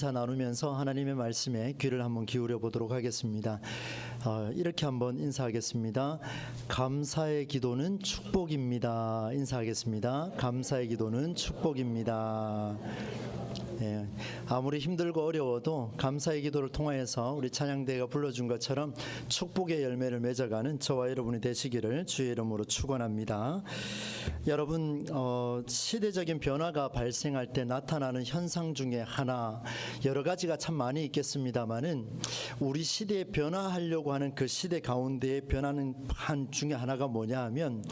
나누면서 하나님의 말씀에 귀를 한번 기울여 보도록 하겠습니다. 이렇게 한번 인사하겠습니다. 감사의 기도는 축복입니다. 인사하겠습니다. 감사의 기도는 축복입니다. 아무리 힘들고 어려워도 감사의 기도를 통하여서 우리 찬양대가 불러준 것처럼 축복의 열매를 맺어가는 저와 여러분이 되시기를 주의 이름으로 축원합니다. 여러분, 시대적인 변화가 발생할 때 나타나는 현상 중에 하나, 여러 가지가 참 많이 있겠습니다만은 우리 시대에 변화하려고 하는 그 시대 가운데에 변하는 한 중에 하나가 뭐냐 하면,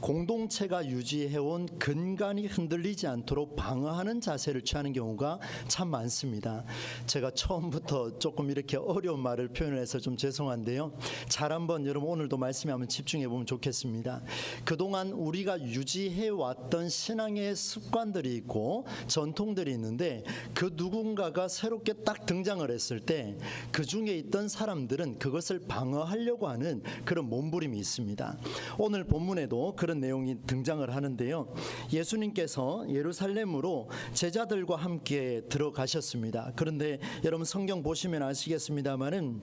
공동체가 유지해온 근간이 흔들리지 않도록 방어하는 자세를 취하는 경우가 참 많습니다. 제가 처음부터 조금 이렇게 어려운 말을 표현해서 좀 죄송한데요, 잘 한번 여러분 오늘도 말씀에 한번 집중해 보면 좋겠습니다. 그동안 우리가 유지해왔던 신앙의 습관들이 있고 전통들이 있는데, 그 누군가가 새롭게 딱 등장을 했을 때 그 중에 있던 사람들은 그것을 방어하려고 하는 그런 몸부림이 있습니다. 오늘 본문에도 그런 내용이 등장을 하는데요, 예수님께서 예루살렘으로 제자들과 함께 들어가셨습니다. 그런데 여러분 성경 보시면 아시겠습니다만은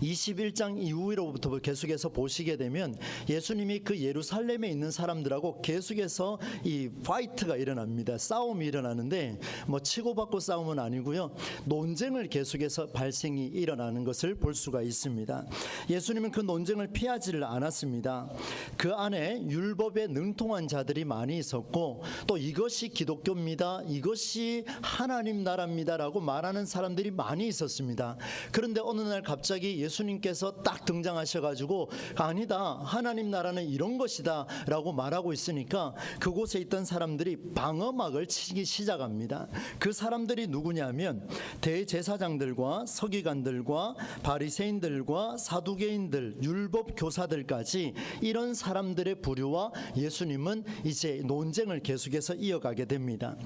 21장 이후로부터 계속해서 보시게 되면 예수님이 그 예루살렘에 있는 사람들하고 계속해서 이 파이트가 일어납니다. 싸움이 일어나는데 뭐 치고받고 싸움은 아니고요, 논쟁을 계속해서 발생이 일어나는 것을 볼 수가 있습니다. 예수님은 그 논쟁을 피하지를 않았습니다. 그 안에 율법에 능통한 자들이 많이 있었고, 또 이것이 기독교입니다, 이것이 하나님 나라입니다라고 말하는 사람들이 많이 있었습니다. 그런데 어느 날 갑자기 예수님께서 딱 등장하셔가지고 아니다, 하나님 나라는 이런 것이다 라고 말하고 있으니까 그곳에 있던 사람들이 방어막을 치기 시작합니다. 그 사람들이 누구냐면 대제사장들과 서기관들과 바리새인들과 사두개인들, 율법 교사들까지 이런 사람들의 부류와 예수님은 이제 논쟁을 계속해서 이어가게 됩니다.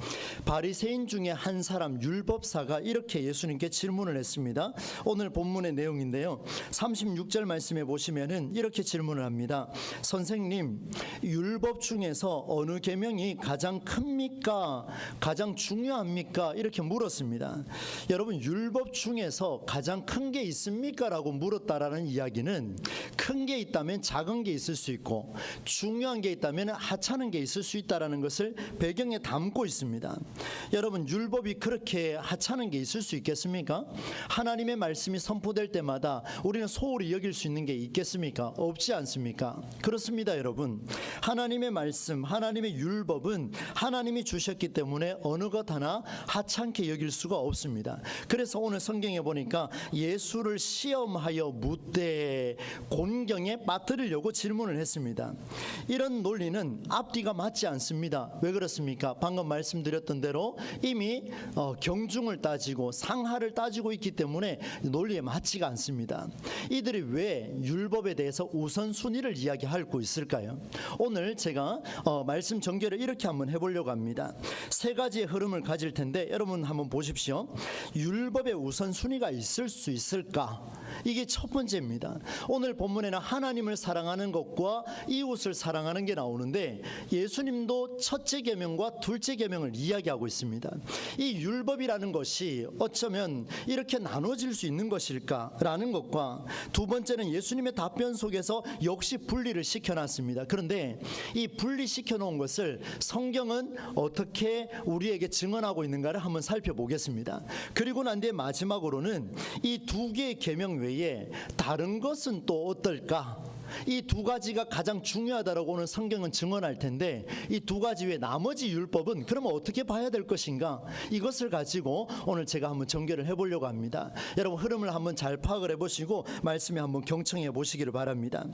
바리새인 중에 한 사람 율법사가 이렇게 예수님께 질문을 했습니다. 오늘 본문의 내용인데요, 36절 말씀에 보시면은 이렇게 질문을 합니다. 선생님, 율법 중에서 어느 계명이 가장 큽니까? 가장 중요합니까? 이렇게 물었습니다. 여러분, 율법 중에서 가장 큰 게 있습니까? 라고 물었다라는 이야기는 큰 게 있다면 작은 게 있을 수 있고, 중요한 게 있다면 하찮은 게 있을 수 있다라는 것을 배경에 담고 있습니다. 여러분, 율법이 그렇게 하찮은 게 있을 수 있겠습니까? 하나님의 말씀이 선포될 때마다 우리는 소홀히 여길 수 있는 게 있겠습니까? 없지 않습니까? 그렇습니다. 여러분, 하나님의 말씀, 하나님의 율법은 하나님이 주셨기 때문에 어느 것 하나 하찮게 여길 수가 없습니다. 그래서 오늘 성경에 보니까 예수를 시험하여 묻되 곤경에 빠뜨리려고 질문을 했습니다. 이런 논리는 앞뒤가 맞지 않습니다. 왜 그렇습니까? 방금 말씀드렸던 대로 이미 경중을 따지고 상하를 따지고 있기 때문에 논리에 맞지가 않습니다. 이들이 왜 율법에 대해서 우선순위를 이야기하고 있을까요? 오늘 제가 말씀 전개를 이렇게 한번 해보려고 합니다. 세 가지의 흐름을 가질 텐데 여러분 한번 보십시오. 율법의 우선순위가 있을 수 있을까? 이게 첫 번째입니다. 오늘 본문에는 하나님을 사랑하는 것과 이웃을 사랑하는 게 나오는데, 예수님도 첫째 계명과 둘째 계명을 이야기하고 있습니다. 이 율법이라는 것이 어쩌면 이렇게 나눠질 수 있는 것일까라는 것과, 두 번째는 예수님의 답변 속에서 역시 분리를 시켜놨습니다. 그런데 이 분리시켜 놓은 것을 성경은 어떻게 우리에게 증언하고 있는가를 한번 살펴보겠습니다. 그리고 난 뒤에 마지막으로는 이 두 개의 계명 외에 다른 것은 또 어떨까? 이 두 가지가 가장 중요하다라고 오늘 성경은 증언할 텐데, 이 두 가지 외에 나머지 율법은 그러면 어떻게 봐야 될 것인가? 이것을 가지고 오늘 제가 한번 전개를 해보려고 합니다. 여러분, 흐름을 한번 잘 파악을 해보시고 말씀에 한번 경청해 보시기를 바랍니다.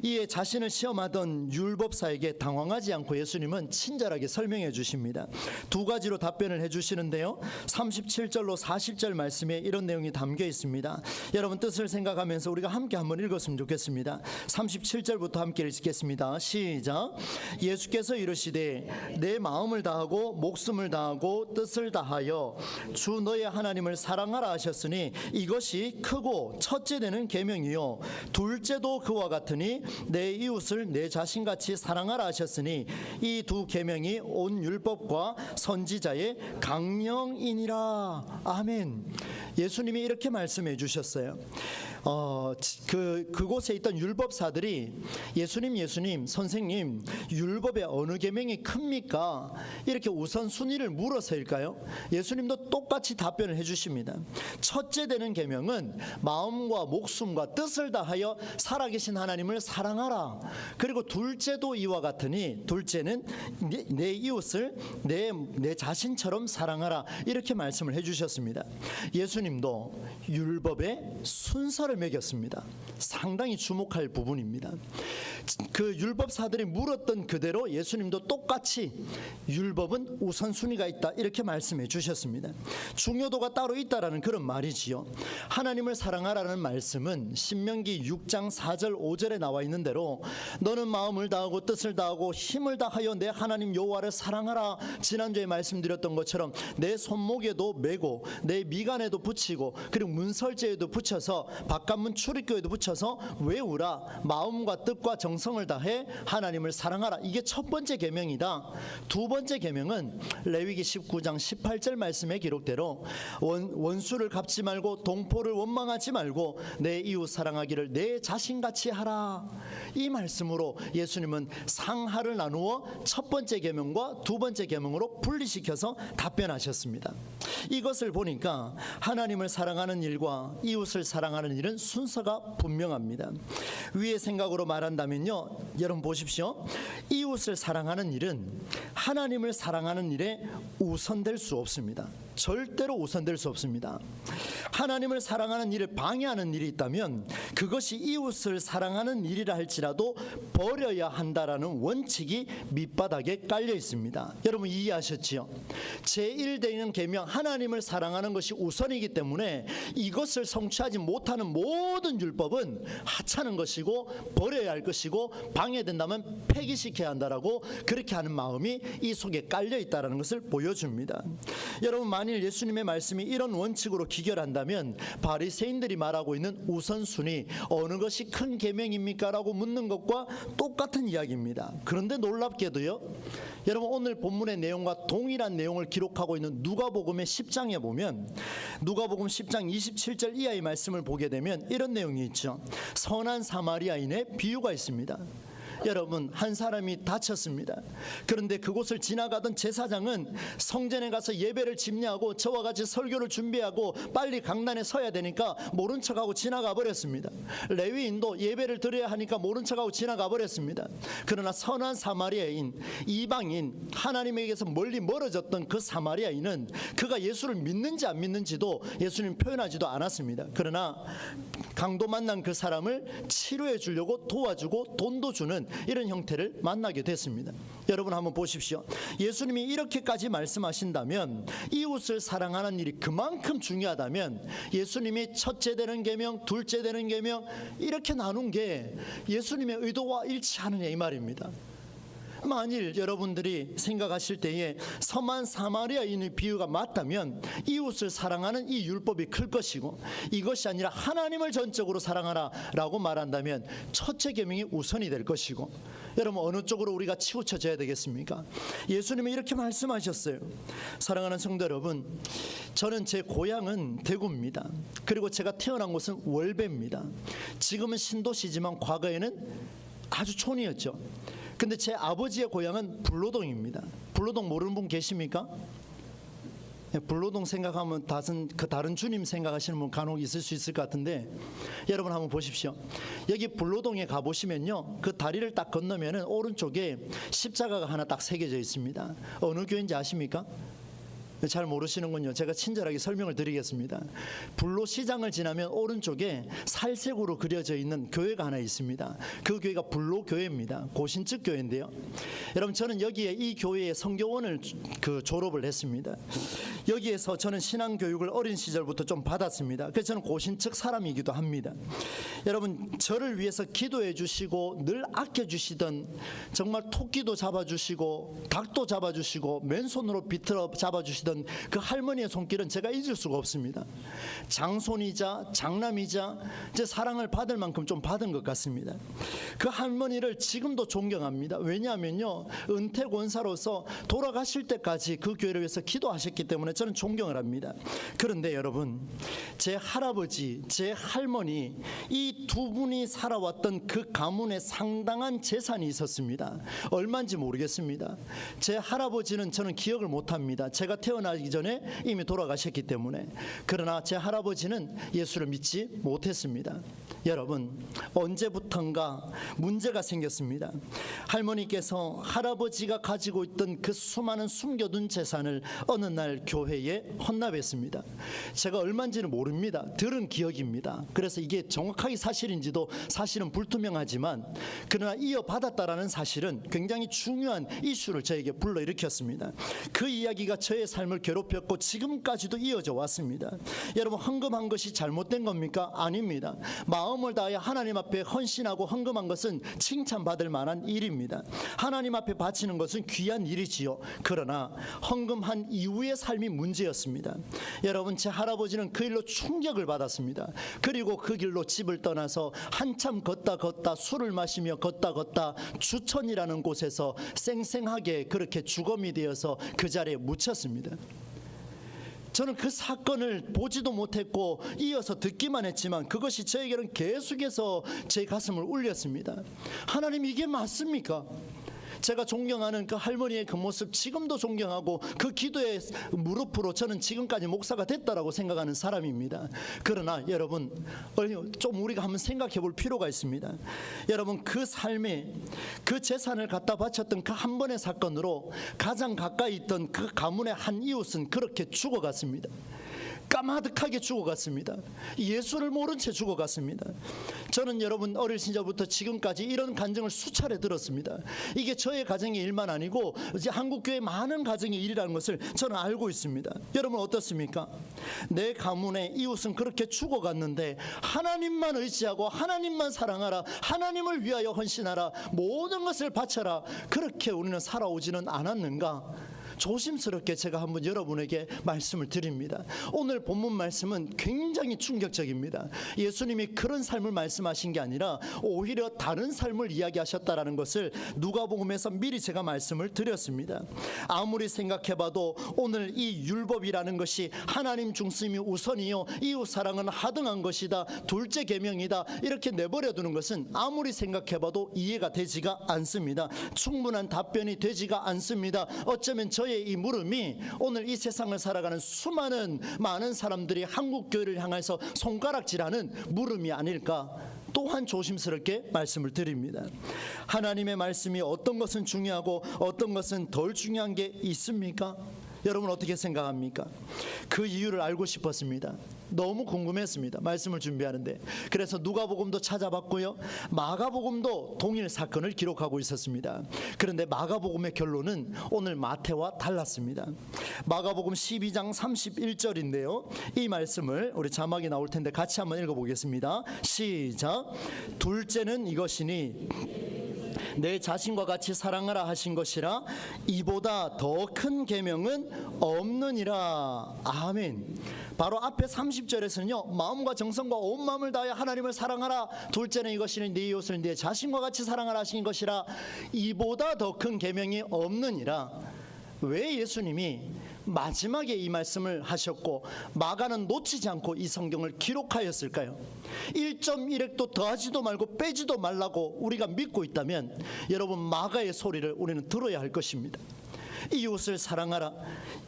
이에 자신을 시험하던 율법사에게 당황하지 않고 예수님은 친절하게 설명해 주십니다. 두 가지로 답변을 해주시는데요, 37절로 40절 말씀에 이런 내용이 담겨 있습니다. 여러분, 뜻을 생각하면서 우리가 함께 한번 읽었으면 좋겠습니다. 37절부터 함께 읽겠습니다. 시작. 예수께서 이르시되 내 마음을 다하고 목숨을 다하고 뜻을 다하여 주 너의 하나님을 사랑하라 하셨으니 이것이 크고 첫째 되는 계명이요 둘째도 그와 같으니 내 이웃을 내 자신같이 사랑하라 하셨으니 이 두 계명이 온 율법과 선지자의 강령이니라. 아멘. 예수님이 이렇게 말씀해 주셨어요. 그곳에 있던 율법사들이 예수님 선생님 율법의 어느 계명이 큽니까? 이렇게 우선순위를 물어서일까요? 예수님도 똑같이 답변을 해주십니다. 첫째 되는 계명은 마음과 목숨과 뜻을 다하여 살아계신 하나님을 사랑하라. 그리고 둘째도 이와 같으니 둘째는 내 이웃을 내 자신처럼 사랑하라. 이렇게 말씀을 해주셨습니다. 예수님도 율법의 순서를 매겼습니다. 상당히 주목할 부분입니다. 그 율법사들이 물었던 그대로 예수님도 똑같이 율법은 우선순위가 있다 이렇게 말씀해 주셨습니다. 중요도가 따로 있다라는 그런 말이지요. 하나님을 사랑하라는 말씀은 신명기 6장 4절 5절에 나와 있는 대로 너는 마음을 다하고 뜻을 다하고 힘을 다하여 내 하나님 여호와를 사랑하라. 지난주에 말씀드렸던 것처럼 내 손목에도 메고 내 미간에도 붙이고 그리고 문설제에도 붙여서 바깥문 출입구에도 붙여서 외우라. 마음과 뜻과 정성을 다해 하나님을 사랑하라. 이게 첫 번째 계명이다. 두 번째 계명은 레위기 19장 18절 말씀의 기록대로 원수를 갚지 말고 동포를 원망하지 말고 내 이웃 사랑하기를 내 자신같이 하라. 이 말씀으로 예수님은 상하를 나누어 첫 번째 계명과 두 번째 계명으로 분리시켜서 답변하셨습니다. 이것을 보니까 하나님을 사랑하는 일과 이웃을 사랑하는 일은 순서가 분명합니다. 위의 생각으로 말한다면요, 여러분 보십시오. 이웃을 사랑하는 일은 하나님을 사랑하는 일에 우선될 수 없습니다. 절대로 우선될 수 없습니다. 하나님을 사랑하는 일을 방해하는 일이 있다면 그것이 이웃을 사랑하는 일이라 할지라도 버려야 한다라는 원칙이 밑바닥에 깔려 있습니다. 여러분 이해하셨지요? 제1되는 계명 하나님을 사랑하는 것이 우선이기 때문에 이것을 성취하지 못하는 모든 율법은 하찮은 것이고 버려야 할 것이고 방해된다면 폐기시켜야 한다라고 그렇게 하는 마음이 이 속에 깔려 있다는 것을 보여줍니다. 여러분 만일 예수님의 말씀이 이런 원칙으로 기결한다면 바리새인들이 말하고 있는 우선순위 어느 것이 큰 계명입니까? 라고 묻는 것과 똑같은 이야기입니다. 그런데 놀랍게도요, 여러분 오늘 본문의 내용과 동일한 내용을 기록하고 있는 누가복음의 10장에 보면 누가복음 10장 27절 이하의 말씀을 보게 되면 이런 내용이 있죠. 선한 사마리아인의 비유가 있습니다. 여러분 한 사람이 다쳤습니다. 그런데 그곳을 지나가던 제사장은 성전에 가서 예배를 집례하고 저와 같이 설교를 준비하고 빨리 강단에 서야 되니까 모른 척하고 지나가 버렸습니다. 레위인도 예배를 드려야 하니까 모른 척하고 지나가 버렸습니다. 그러나 선한 사마리아인, 이방인, 하나님에게서 멀리 멀어졌던 그 사마리아인은 그가 예수를 믿는지 안 믿는지도 예수님 표현하지도 않았습니다. 그러나 강도 만난 그 사람을 치료해 주려고 도와주고 돈도 주는 이런 형태를 만나게 됐습니다. 여러분 한번 보십시오. 예수님이 이렇게까지 말씀하신다면 이웃을 사랑하는 일이 그만큼 중요하다면 예수님이 첫째 되는 계명, 둘째 되는 계명 이렇게 나눈 게 예수님의 의도와 일치하느냐 이 말입니다. 만일 여러분들이 생각하실 때에 선한 사마리아인의 비유가 맞다면 이웃을 사랑하는 이 율법이 클 것이고 이것이 아니라 하나님을 전적으로 사랑하라 라고 말한다면 첫째 계명이 우선이 될 것이고 여러분 어느 쪽으로 우리가 치우쳐져야 되겠습니까? 예수님이 이렇게 말씀하셨어요. 사랑하는 성도 여러분, 저는 제 고향은 대구입니다. 그리고 제가 태어난 곳은 월배입니다. 지금은 신도시지만 과거에는 아주 촌이었죠. 근데 제 아버지의 고향은 불로동입니다. 불로동 모르는 분 계십니까? 불로동 생각하면 다른 주님 생각하시는 분 간혹 있을 수 있을 것 같은데 여러분 한번 보십시오. 여기 불로동에 가보시면요, 그 다리를 딱 건너면은 오른쪽에 십자가가 하나 딱 새겨져 있습니다. 어느 교회인지 아십니까? 잘 모르시는군요. 제가 친절하게 설명을 드리겠습니다. 불로시장을 지나면 오른쪽에 살색으로 그려져 있는 교회가 하나 있습니다. 그 교회가 불로교회입니다. 고신측 교회인데요. 여러분, 저는 여기에 이 교회의 성교원을 졸업을 했습니다. 여기에서 저는 신앙교육을 어린 시절부터 좀 받았습니다. 그래서 저는 고신측 사람이기도 합니다. 여러분, 저를 위해서 기도해 주시고 늘 아껴주시던, 정말 토끼도 잡아주시고 닭도 잡아주시고 맨손으로 비틀어 잡아주시던 그 할머니의 손길은 제가 잊을 수가 없습니다. 장손이자 장남이자 제 사랑을 받을 만큼 좀 받은 것 같습니다. 그 할머니를 지금도 존경합니다. 왜냐하면요, 은퇴 권사로서 돌아가실 때까지 그 교회를 위해서 기도하셨기 때문에 저는 존경을 합니다. 그런데 여러분, 제 할아버지, 제 할머니, 이 두 분이 살아왔던 그 가문에 상당한 재산이 있었습니다. 얼마인지 모르겠습니다. 제 할아버지는 저는 기억을 못합니다. 제가 태어나기 전에 이미 돌아가셨기 때문에. 그러나 제 할아버지는 예수를 믿지 못했습니다. 여러분, 언제부턴가 문제가 생겼습니다. 할머니께서 할아버지가 가지고 있던 그 수많은 숨겨둔 재산을 어느 날 교회에 헌납했습니다. 제가 얼마인지는 모릅니다. 들은 기억입니다. 그래서 이게 정확하게 사실인지도 사실은 불투명하지만, 그러나 이어받았다라는 사실은 굉장히 중요한 이슈를 저에게 불러일으켰습니다. 그 이야기가 저의 삶을 괴롭혔고 지금까지도 이어져 왔습니다. 여러분, 헌금한 것이 잘못된 겁니까? 아닙니다. 마음을 다해 하나님 앞에 헌신하고 헌금한 것은 칭찬받을 만한 일입니다. 하나님 앞에 바치는 것은 귀한 일이지요. 그러나 헌금한 이후의 삶이 문제였습니다. 여러분, 제 할아버지는 그 일로 충격을 받았습니다. 그리고 그 길로 집을 떠나서 한참 걷다 술을 마시며 걷다 주천이라는 곳에서 쌩쌩하게 그렇게 주검이 되어서 그 자리에 묻혔습니다. 저는 그 사건을 보지도 못했고 이어서 듣기만 했지만 그것이 저에게는 계속해서 제 가슴을 울렸습니다. 하나님, 이게 맞습니까? 제가 존경하는 그 할머니의 그 모습 지금도 존경하고 그 기도의 무릎으로 저는 지금까지 목사가 됐다라고 생각하는 사람입니다. 그러나 여러분, 좀 우리가 한번 생각해 볼 필요가 있습니다. 여러분, 그 삶에 그 재산을 갖다 바쳤던 그 한 번의 사건으로 가장 가까이 있던 그 가문의 한 이웃은 그렇게 죽어갔습니다. 까마득하게 죽어갔습니다. 예수를 모른 채 죽어갔습니다. 저는 여러분, 어릴 시절부터 지금까지 이런 간증을 수차례 들었습니다. 이게 저의 가정의 일만 아니고 이제 한국교회 많은 가정의 일이라는 것을 저는 알고 있습니다. 여러분, 어떻습니까? 내 가문의 이웃은 그렇게 죽어갔는데 하나님만 의지하고 하나님만 사랑하라, 하나님을 위하여 헌신하라, 모든 것을 바쳐라, 그렇게 우리는 살아오지는 않았는가? 조심스럽게 제가 한번 여러분에게 말씀을 드립니다. 오늘 본문 말씀은 굉장히 충격적입니다. 예수님이 그런 삶을 말씀하신 게 아니라 오히려 다른 삶을 이야기하셨다라는 것을 누가복음에서 미리 제가 말씀을 드렸습니다. 아무리 생각해봐도 오늘 이 율법이라는 것이 하나님 중심이 우선이요 이웃 사랑은 하등한 것이다, 둘째 계명이다, 이렇게 내버려두는 것은 아무리 생각해봐도 이해가 되지가 않습니다. 충분한 답변이 되지가 않습니다. 어쩌면 저의 이 물음이 오늘 이 세상을 살아가는 많은 사람들이 한국교회를 향해서 손가락질하는 물음이 아닐까, 또한 조심스럽게 말씀을 드립니다. 하나님의 말씀이 어떤 것은 중요하고 어떤 것은 덜 중요한 게 있습니까? 여러분, 어떻게 생각합니까? 그 이유를 알고 싶었습니다. 너무 궁금했습니다. 말씀을 준비하는데. 그래서 누가복음도 찾아봤고요, 마가복음도 동일 사건을 기록하고 있었습니다. 그런데 마가복음의 결론은 오늘 마태와 달랐습니다. 마가복음 12장 31절인데요 이 말씀을 우리 자막이 나올 텐데 같이 한번 읽어보겠습니다. 시작. 둘째는 이것이니 내 자신과 같이 사랑하라 하신 것이라, 이보다 더 큰 계명은 없느니라. 아멘. 바로 앞에 30절에서는요 마음과 정성과 온 마음을 다하여 하나님을 사랑하라, 둘째는 이것이니 네 이웃을 네 자신과 같이 사랑하라 하신 것이라, 이보다 더 큰 계명이 없느니라. 왜 예수님이 마지막에 이 말씀을 하셨고 마가는 놓치지 않고 이 성경을 기록하였을까요? 1.1획도 더하지도 말고 빼지도 말라고 우리가 믿고 있다면 여러분, 마가의 소리를 우리는 들어야 할 것입니다. 이웃을 사랑하라.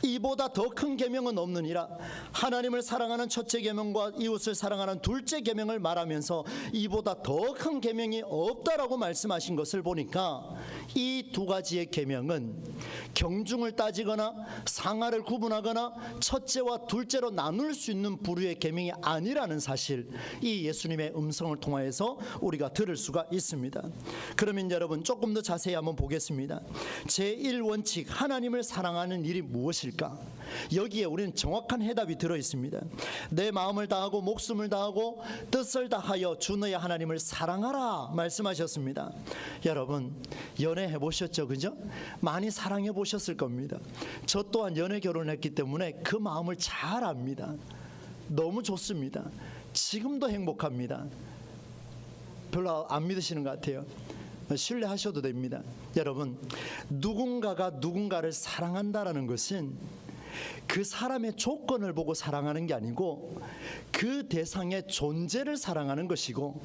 이보다 더 큰 계명은 없느니라. 하나님을 사랑하는 첫째 계명과 이웃을 사랑하는 둘째 계명을 말하면서 이보다 더 큰 계명이 없다라고 말씀하신 것을 보니까 이 두 가지의 계명은 경중을 따지거나 상하를 구분하거나 첫째와 둘째로 나눌 수 있는 부류의 계명이 아니라는 사실, 이 예수님의 음성을 통하여서 우리가 들을 수가 있습니다. 그러면 여러분 조금 더 자세히 한번 보겠습니다. 제1원칙, 하나님을 사랑하는 일이 무엇일까? 여기에 우리는 정확한 해답이 들어있습니다. 내 마음을 다하고 목숨을 다하고 뜻을 다하여 주 너의 하나님을 사랑하라 말씀하셨습니다. 여러분 연애해 보셨죠? 그죠? 많이 사랑해 보셨을 겁니다. 저 또한 연애 결혼했기 때문에 그 마음을 잘 압니다. 너무 좋습니다. 지금도 행복합니다. 별로 안 믿으시는 것 같아요. 신뢰하셔도 됩니다. 여러분, 누군가가 누군가를 사랑한다라는 것은 그 사람의 조건을 보고 사랑하는 게 아니고 그 대상의 존재를 사랑하는 것이고,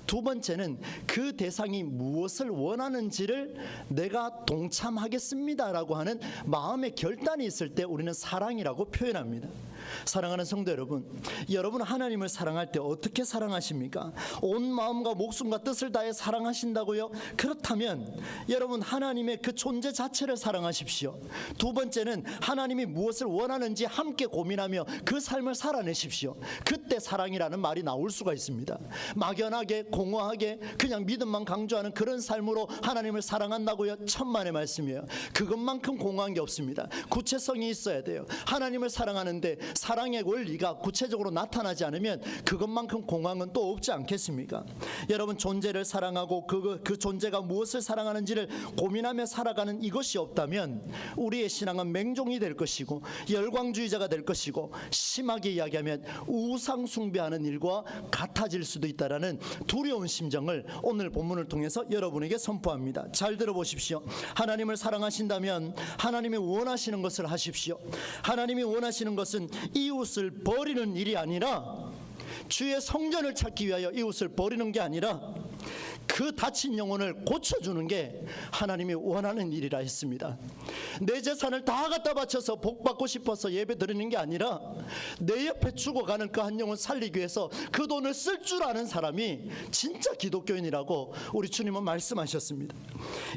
두 번째는 그 대상이 무엇을 원하는지를 내가 동참하겠습니다라고 하는 마음의 결단이 있을 때 우리는 사랑이라고 표현합니다. 사랑하는 성도 여러분, 여러분 하나님을 사랑할 때 어떻게 사랑하십니까? 온 마음과 목숨과 뜻을 다해 사랑하신다고요? 그렇다면 여러분 하나님의 그 존재 자체를 사랑하십시오. 두 번째는 하나님이 무엇을 원하는지 함께 고민하며 그 삶을 살아내십시오. 그때 사랑이라는 말이 나올 수가 있습니다. 막연하게 공허하게 그냥 믿음만 강조하는 그런 삶으로 하나님을 사랑한다고요? 천만의 말씀이에요. 그것만큼 공허한 게 없습니다. 구체성이 있어야 돼요. 하나님을 사랑하는데 사랑의 원리가 구체적으로 나타나지 않으면 그것만큼 공허한 건 또 없지 않겠습니까? 여러분 존재를 사랑하고 그 존재가 무엇을 사랑하는지를 고민하며 살아가는 이것이 없다면 우리의 신앙은 맹종이 될 것이고 열광주의자가 될 것이고 심하게 이야기하면 우상 숭배하는 일과 같아질 수도 있다라는 두려운 심정을 오늘 본문을 통해서 여러분에게 선포합니다. 잘 들어보십시오. 하나님을 사랑하신다면 하나님이 원하시는 것을 하십시오. 하나님이 원하시는 것은 이웃을 버리는 일이 아니라, 주의 성전을 찾기 위하여 이웃을 버리는 게 아니라 그 다친 영혼을 고쳐주는 게 하나님이 원하는 일이라 했습니다. 내 재산을 다 갖다 바쳐서 복받고 싶어서 예배 드리는 게 아니라 내 옆에 죽어가는 그 한 영혼 살리기 위해서 그 돈을 쓸 줄 아는 사람이 진짜 기독교인이라고 우리 주님은 말씀하셨습니다.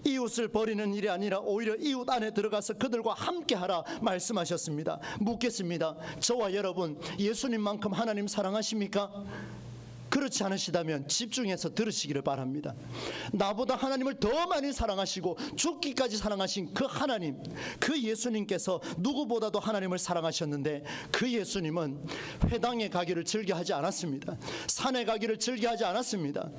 이웃을 버리는 일이 아니라 오히려 이웃 안에 들어가서 그들과 함께하라 말씀하셨습니다. 묻겠습니다. 저와 여러분 예수님만큼 하나님 사랑하십니까? 그렇지 않으시다면 집중해서 들으시기를 바랍니다. 나보다 하나님을 더 많이 사랑하시고 죽기까지 사랑하신 그 하나님, 그 예수님께서 누구보다도 하나님을 사랑하셨는데 그 예수님은 회당에 가기를 즐겨하지 않았습니다. 산에 가기를 즐겨하지 않았습니다.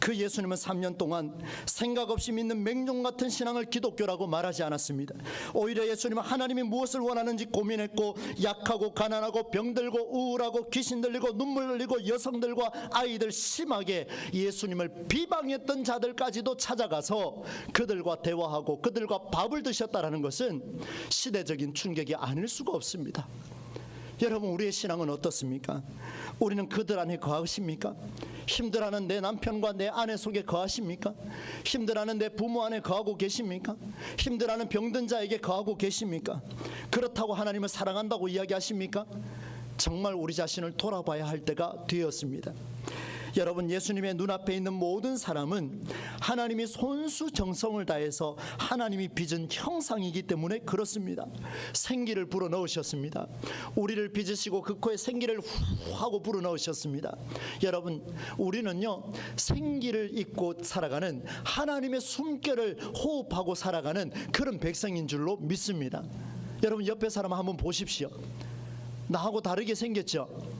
그 예수님은 3년 동안 생각 없이 믿는 맹종 같은 신앙을 기독교라고 말하지 않았습니다. 오히려 예수님은 하나님이 무엇을 원하는지 고민했고 약하고 가난하고 병들고 우울하고 귀신 들리고 눈물 흘리고 여성들과 아이들 심하게 예수님을 비방했던 자들까지도 찾아가서 그들과 대화하고 그들과 밥을 드셨다는 것은 시대적인 충격이 아닐 수가 없습니다. 여러분 우리의 신앙은 어떻습니까? 우리는 그들 안에 거하십니까? 힘들어하는 내 남편과 내 아내 속에 거하십니까? 힘들어하는 내 부모 안에 거하고 계십니까? 힘들어하는 병든 자에게 거하고 계십니까? 그렇다고 하나님을 사랑한다고 이야기하십니까? 정말 우리 자신을 돌아봐야 할 때가 되었습니다. 여러분 예수님의 눈앞에 있는 모든 사람은 하나님이 손수정성을 다해서 하나님이 빚은 형상이기 때문에 그렇습니다. 생기를 불어넣으셨습니다. 우리를 빚으시고 그 코에 생기를 후 하고 불어넣으셨습니다. 여러분 우리는요 생기를 입고 살아가는 하나님의 숨결을 호흡하고 살아가는 그런 백성인 줄로 믿습니다. 여러분 옆에 사람 한번 보십시오. 나하고 다르게 생겼죠?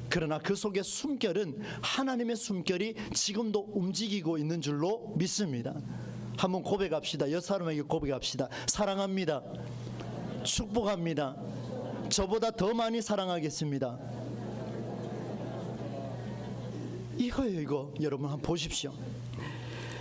그러나 그 속에 숨결은 하나님의 숨결이 지금도 움직이고 있는 줄로 믿습니다. 한번 고백합시다. 옆 사람에게 고백합시다. 사랑합니다. 축복합니다. 저보다 더 많이 사랑하겠습니다. 이거예요 이거. 여러분 한번 보십시오.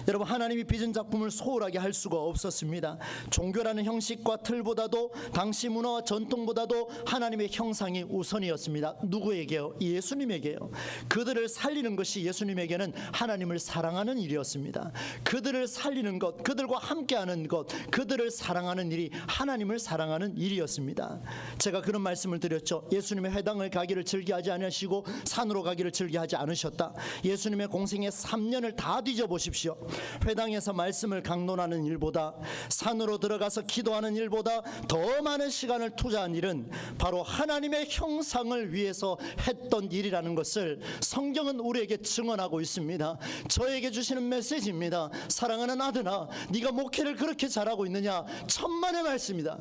여러분, 하나님이 빚은 작품을 소홀하게 할 수가 없었습니다. 종교라는 형식과 틀보다도 당시 문화와 전통보다도 하나님의 형상이 우선이었습니다. 누구에게요? 예수님에게요. 그들을 살리는 것이 예수님에게는 하나님을 사랑하는 일이었습니다. 그들을 살리는 것, 그들과 함께하는 것, 그들을 사랑하는 일이 하나님을 사랑하는 일이었습니다. 제가 그런 말씀을 드렸죠. 예수님의 회당을 가기를 즐겨하지 않으시고 산으로 가기를 즐겨하지 않으셨다. 예수님의 공생의 3년을 다 뒤져보십시오. 회당에서 말씀을 강론하는 일보다, 산으로 들어가서 기도하는 일보다 더 많은 시간을 투자한 일은 바로 하나님의 형상을 위해서 했던 일이라는 것을 성경은 우리에게 증언하고 있습니다. 저에게 주시는 메시지입니다. 사랑하는 아들아, 네가 목회를 그렇게 잘하고 있느냐? 천만의 말씀이다.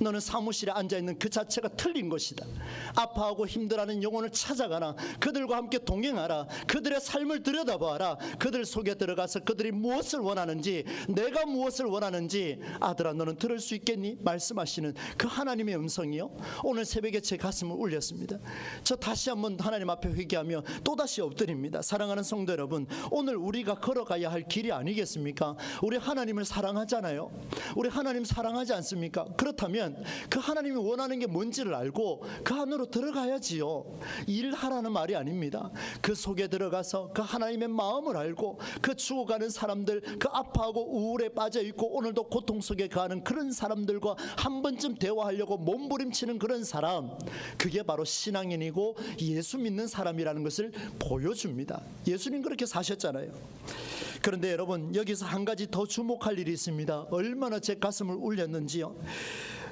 너는 사무실에 앉아있는 그 자체가 틀린 것이다. 아파하고 힘들어하는 영혼을 찾아가라. 그들과 함께 동행하라. 그들의 삶을 들여다봐라. 그들 속에 들어가서 그들이 무엇을 원하는지, 내가 무엇을 원하는지 아들아 너는 들을 수 있겠니? 말씀하시는 그 하나님의 음성이요, 오늘 새벽에 제 가슴을 울렸습니다. 저 다시 한번 하나님 앞에 회개하며 또다시 엎드립니다. 사랑하는 성도 여러분, 오늘 우리가 걸어가야 할 길이 아니겠습니까? 우리 하나님을 사랑하잖아요. 우리 하나님 사랑하지 않습니까? 그렇다면 그 하나님이 원하는 게 뭔지를 알고 그 안으로 들어가야지요. 일하라는 말이 아닙니다. 그 속에 들어가서 그 하나님의 마음을 알고, 그 죽어가는 사람들, 그 아파하고 우울에 빠져있고 오늘도 고통 속에 가는 그런 사람들과 한 번쯤 대화하려고 몸부림치는 그런 사람, 그게 바로 신앙인이고 예수 믿는 사람이라는 것을 보여줍니다. 예수님 그렇게 사셨잖아요. 그런데 여러분, 여기서 한 가지 더 주목할 일이 있습니다. 얼마나 제 가슴을 울렸는지요.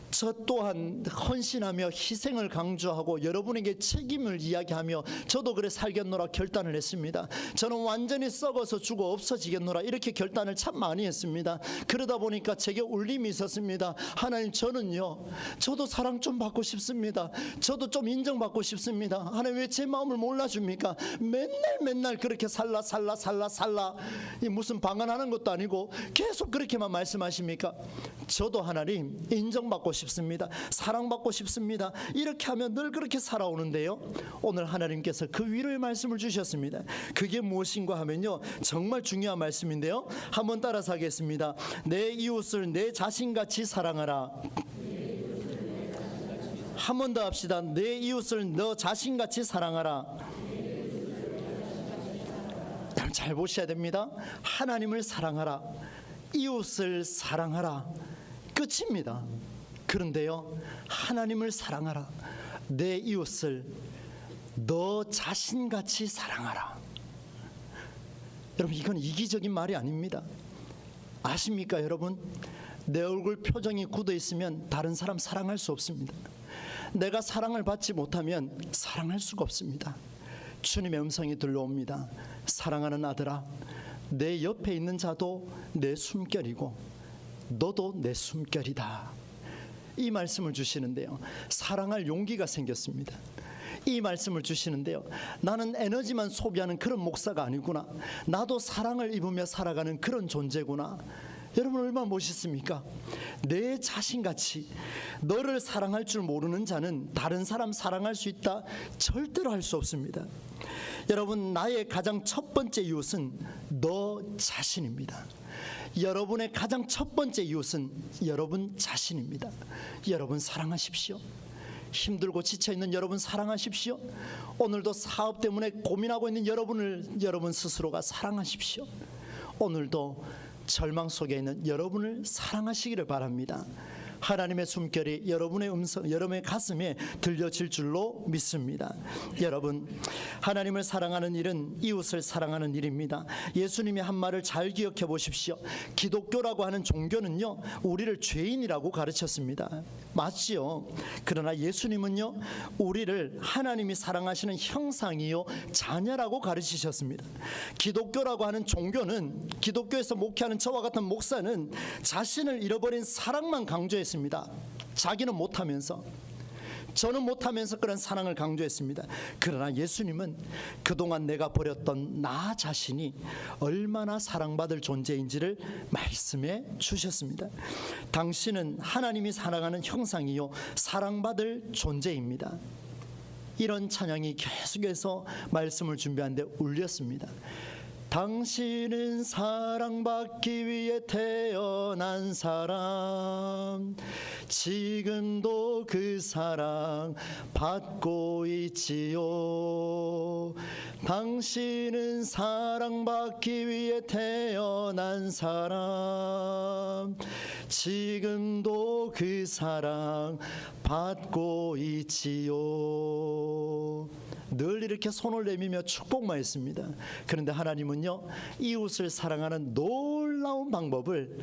저 또한 헌신하며 희생을 강조하고 여러분에게 책임을 이야기하며 저도 그래 살겠노라 결단을 했습니다. 저는 완전히 썩어서 죽어 없어지겠노라 이렇게 결단을 참 많이 했습니다. 그러다 보니까 제게 울림이 있었습니다. 하나님, 저도 사랑 좀 받고 싶습니다. 저도 좀 인정받고 싶습니다. 하나님, 왜 제 마음을 몰라줍니까? 맨날 그렇게 살라 이 무슨 방언하는 것도 아니고 계속 그렇게만 말씀하십니까? 저도 하나님 인정받고 싶습니다. 사랑받고 싶습니다. 이렇게 하면 늘 그렇게 살아오는데요, 오늘 하나님께서 그 위로의 말씀을 주셨습니다. 그게 무엇인가 하면요, 정말 중요한 말씀인데요, 한번 따라서 하겠습니다. 내 이웃을 내 자신같이 사랑하라. 한 번 더 합시다. 내 이웃을 너 자신같이 사랑하라. 잘 보셔야 됩니다. 하나님을 사랑하라, 이웃을 사랑하라, 끝입니다. 그런데요, 하나님을 사랑하라, 내 이웃을 너 자신같이 사랑하라. 여러분, 이건 이기적인 말이 아닙니다. 아십니까 여러분? 내 얼굴 표정이 굳어 있으면 다른 사람 사랑할 수 없습니다. 내가 사랑을 받지 못하면 사랑할 수가 없습니다. 주님의 음성이 들려옵니다. 사랑하는 아들아, 내 옆에 있는 자도 내 숨결이고 너도 내 숨결이다. 이 말씀을 주시는데요, 사랑할 용기가 생겼습니다. 이 말씀을 주시는데요, 나는 에너지만 소비하는 그런 목사가 아니구나. 나도 사랑을 입으며 살아가는 그런 존재구나. 여러분, 얼마나 멋있습니까? 내 자신같이. 너를 사랑할 줄 모르는 자는 다른 사람 사랑할 수 있다? 절대로 할 수 없습니다. 여러분, 나의 가장 첫 번째 이웃은 너 자신입니다. 여러분의 가장 첫 번째 이웃은 여러분 자신입니다. 여러분 사랑하십시오. 힘들고 지쳐있는 여러분 사랑하십시오. 오늘도 사업 때문에 고민하고 있는 여러분 스스로가 사랑하십시오. 오늘도 절망 속에 있는 여러분을 사랑하시기를 바랍니다. 하나님의 숨결이 여러분의 음성, 여러분의 가슴에 들려질 줄로 믿습니다. 여러분, 하나님을 사랑하는 일은 이웃을 사랑하는 일입니다. 예수님이 한 말을 잘 기억해 보십시오. 기독교라고 하는 종교는요, 우리를 죄인이라고 가르쳤습니다. 맞지요? 그러나 예수님은요, 우리를 하나님이 사랑하시는 형상이요 자녀라고 가르치셨습니다. 기독교라고 하는 종교는, 기독교에서 목회하는 저와 같은 목사는 자신을 잃어버린 사랑만 강조했습니다. 자기는 못하면서, 저는 못하면서 그런 사랑을 강조했습니다. 그러나 예수님은 그동안 내가 버렸던 나 자신이 얼마나 사랑받을 존재인지를 말씀해 주셨습니다. 당신은 하나님이 사랑하는 형상이요 사랑받을 존재입니다. 이런 찬양이 계속해서 말씀을 준비하는데 울렸습니다. 당신은 사랑받기 위해 태어난 사람, 지금도 그 사랑 받고 있지요. 당신은 사랑받기 위해 태어난 사람, 지금도 그 사랑 받고 있지요. 늘 이렇게 손을 내밀며 축복만 했습니다. 그런데 하나님은요, 이웃을 사랑하는 놀라운 방법을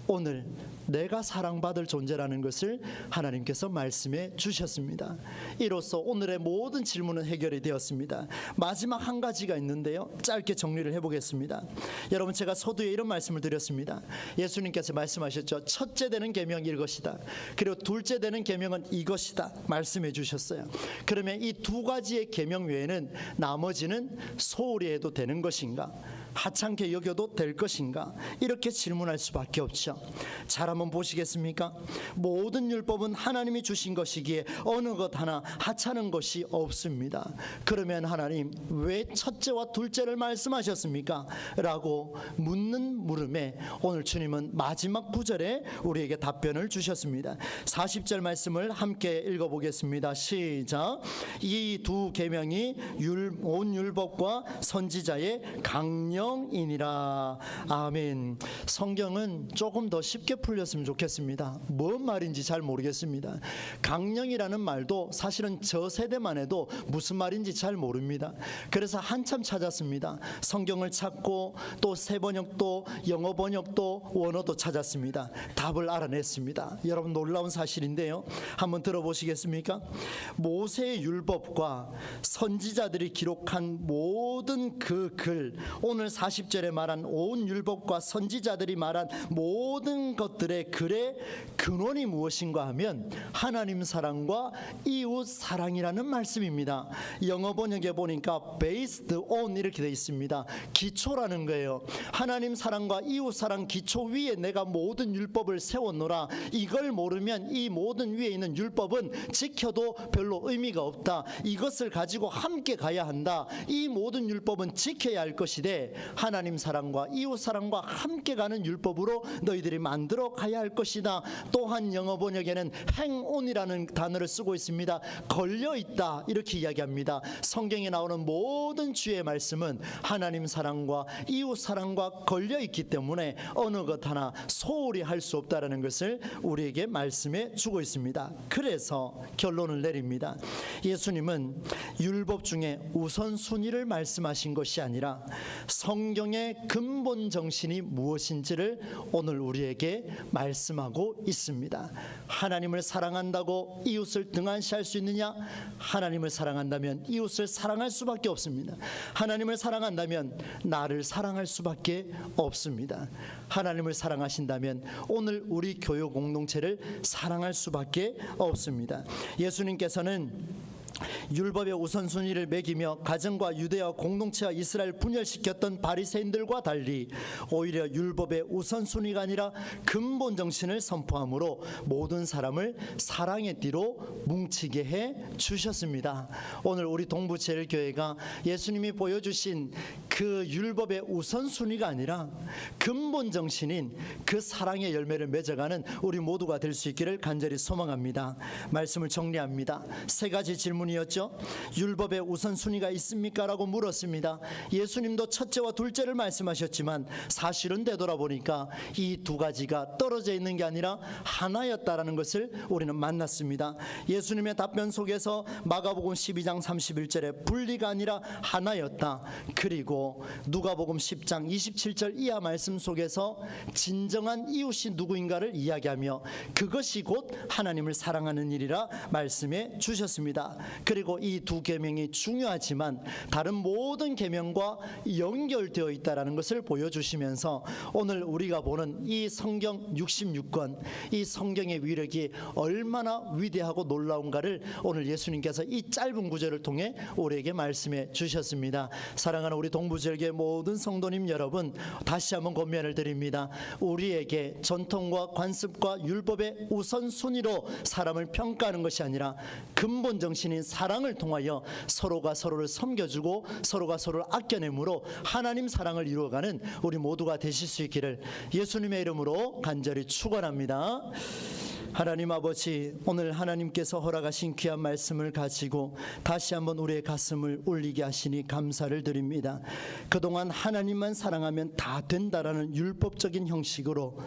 오늘 내가 사랑받을 존재라는 것을 하나님께서 말씀해 주셨습니다. 이로써 오늘의 모든 질문은 해결이 되었습니다. 마지막 한 가지가 있는데요, 짧게 정리를 해보겠습니다. 여러분, 제가 서두에 이런 말씀을 드렸습니다. 예수님께서 말씀하셨죠. 첫째 되는 계명이 이것이다, 그리고 둘째 되는 계명은 이것이다 말씀해 주셨어요. 그러면 이 두 가지의 계명 외에는 나머지는 소홀히 해도 되는 것인가, 하찮게 여겨도 될 것인가, 이렇게 질문할 수밖에 없죠. 잘 한번 보시겠습니까? 모든 율법은 하나님이 주신 것이기에 어느 것 하나 하찮은 것이 없습니다. 그러면 하나님 왜 첫째와 둘째를 말씀하셨습니까? 라고 묻는 물음에 오늘 주님은 마지막 구절에 우리에게 답변을 주셨습니다. 40절 말씀을 함께 읽어보겠습니다. 시작. 이 두 계명이 온 율법과 선지자의 강령이니라. 아멘. 성경은 조금 더 쉽게 풀렸으면 좋겠습니다. 뭔 말인지 잘 모르겠습니다. 강령이라는 말도 사실은 저 세대만 해도 무슨 말인지 잘 모릅니다. 그래서 한참 찾았습니다. 성경을 찾고 또 새번역도 영어 번역도 원어도 찾았습니다. 답을 알아냈습니다. 여러분, 놀라운 사실인데요, 한번 들어보시겠습니까? 모세의 율법과 선지자들이 기록한 모든 그 글, 오늘 40절에 말한 온 율법과 선지자들이 말한 모든 것들의 글의 근원이 무엇인가 하면 하나님 사랑과 이웃 사랑이라는 말씀입니다. 영어 번역에 보니까 based on 이렇게 되어 있습니다. 기초라는 거예요. 하나님 사랑과 이웃 사랑 기초 위에 내가 모든 율법을 세웠노라. 이걸 모르면 이 모든 위에 있는 율법은 지켜도 별로 의미가 없다. 이것을 가지고 함께 가야 한다. 이 모든 율법은 지켜야 할 것이되 하나님 사랑과 이웃 사랑과 함께 가는 율법으로 너희들이 만들어 가야 할 것이다. 또한 영어 번역에는 hang on이라는 단어를 쓰고 있습니다. 걸려 있다 이렇게 이야기합니다. 성경에 나오는 모든 주의 말씀은 하나님 사랑과 이웃 사랑과 걸려 있기 때문에 어느 것 하나 소홀히 할 수 없다라는 것을 우리에게 말씀해 주고 있습니다. 그래서 결론을 내립니다. 예수님은 율법 중에 우선순위를 말씀하신 것이 아니라 성경의 근본 정신이 무엇인지를 오늘 우리에게 말씀하고 있습니다. 하나님을 사랑한다고 이웃을 등한시할 수 있느냐? 하나님을 사랑한다면 이웃을 사랑할 수밖에 없습니다. 하나님을 사랑한다면 나를 사랑할 수밖에 없습니다. 하나님을 사랑하신다면 오늘 우리 교회 공동체를 사랑할 수밖에 없습니다. 예수님께서는 율법의 우선순위를 매기며 가정과 유대와 공동체와 이스라엘 분열시켰던 바리새인들과 달리 오히려 율법의 우선순위가 아니라 근본 정신을 선포함으로 모든 사람을 사랑의 띠로 뭉치게 해 주셨습니다. 오늘 우리 동부제일교회가 예수님이 보여주신 그 율법의 우선순위가 아니라 근본 정신인 그 사랑의 열매를 맺어가는 우리 모두가 될 수 있기를 간절히 소망합니다. 말씀을 정리합니다. 세 가지 질문이었죠. 율법의 우선순위가 있습니까? 라고 물었습니다. 예수님도 첫째와 둘째를 말씀하셨지만 사실은 되돌아보니까 이 두 가지가 떨어져 있는 게 아니라 하나였다라는 것을 우리는 만났습니다. 예수님의 답변 속에서 마가복음 12장 31절에 분리가 아니라 하나였다. 그리고 누가복음 10장 27절 이하 말씀 속에서 진정한 이웃이 누구인가를 이야기하며 그것이 곧 하나님을 사랑하는 일이라 말씀해 주셨습니다. 그리고 이 두 계명이 중요하지만 다른 모든 계명과 연결되어 있다는 것을 보여주시면서 오늘 우리가 보는 이 성경 66권, 이 성경의 위력이 얼마나 위대하고 놀라운가를 오늘 예수님께서 이 짧은 구절을 통해 우리에게 말씀해 주셨습니다. 사랑하는 우리 동부제 구절계 모든 성도님 여러분, 다시 한번 권면을 드립니다. 우리에게 전통과 관습과 율법의 우선순위로 사람을 평가하는 것이 아니라 근본 정신인 사랑을 통하여 서로가 서로를 섬겨주고 서로가 서로를 아껴내므로 하나님 사랑을 이루어가는 우리 모두가 되실 수 있기를 예수님의 이름으로 간절히 축원합니다. 하나님 아버지, 오늘 하나님께서 허락하신 귀한 말씀을 가지고 다시 한번 우리의 가슴을 울리게 하시니 감사를 드립니다. 그동안 하나님만 사랑하면 다 된다라는 율법적인 형식으로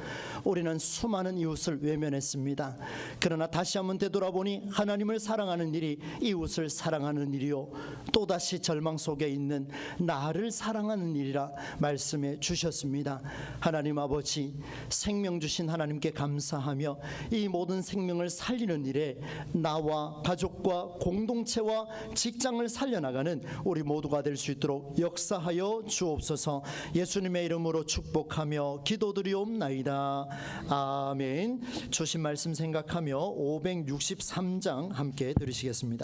우리는 수많은 이웃을 외면했습니다. 그러나 다시 한번 되돌아보니 하나님을 사랑하는 일이 이웃을 사랑하는 일이요, 또다시 절망 속에 있는 나를 사랑하는 일이라 말씀해 주셨습니다. 하나님 아버지, 생명 주신 하나님께 감사하며 이 모든 생명을 살리는 일에 나와 가족과 공동체와 직장을 살려나가는 우리 모두가 될 수 있도록 역사하여 주옵소서. 예수님의 이름으로 축복하며 기도드리옵나이다. 아멘. 주신 말씀 생각하며 563장 함께 들으시겠습니다.